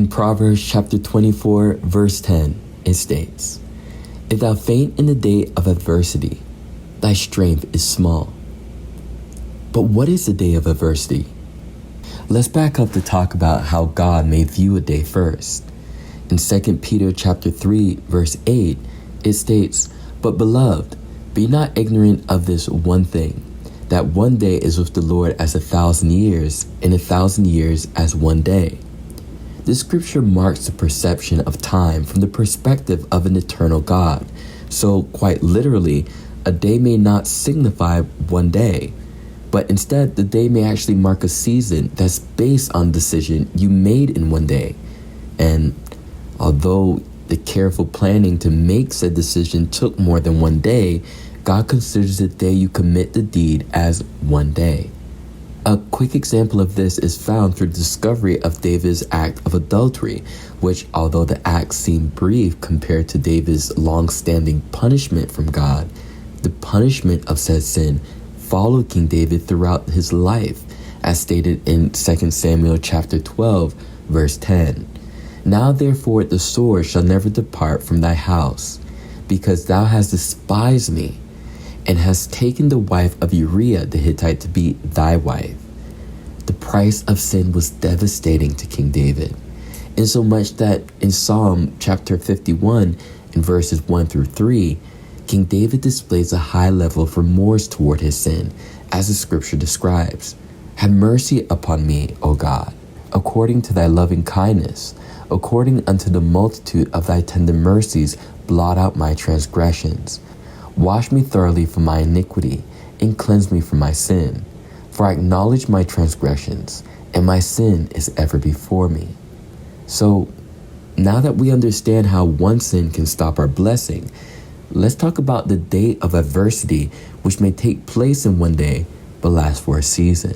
In Proverbs chapter 24, verse 10, it states, "If thou faint in the day of adversity, thy strength is small." But what is the day of adversity? Let's back up to talk about how God may view a day first. In 2 Peter chapter 3, verse 8, it states, "But beloved, be not ignorant of this one thing, that one day is with the Lord as 1,000 years, and 1,000 years as one day." This scripture marks the perception of time from the perspective of an eternal God. So, quite literally, a day may not signify one day, but instead the day may actually mark a season that's based on a decision you made in one day. And although the careful planning to make said decision took more than one day, God considers the day you commit the deed as one day. A quick example of this is found through the discovery of David's act of adultery, which, although the act seemed brief compared to David's long-standing punishment from God, the punishment of said sin followed King David throughout his life, as stated in 2 Samuel chapter 12, verse 10. "Now therefore the sword shall never depart from thy house, because thou hast despised me, and hast taken the wife of Uriah the Hittite to be thy wife." The price of sin was devastating to King David, insomuch that in Psalm chapter 51, in verses 1 through 3, King David displays a high level of remorse toward his sin, as the scripture describes. "Have mercy upon me, O God, according to thy loving kindness, according unto the multitude of thy tender mercies, blot out my transgressions. Wash me thoroughly from my iniquity, and cleanse me from my sin. For I acknowledge my transgressions, and my sin is ever before me." So, now that we understand how one sin can stop our blessing, let's talk about the day of adversity, which may take place in one day, but last for a season.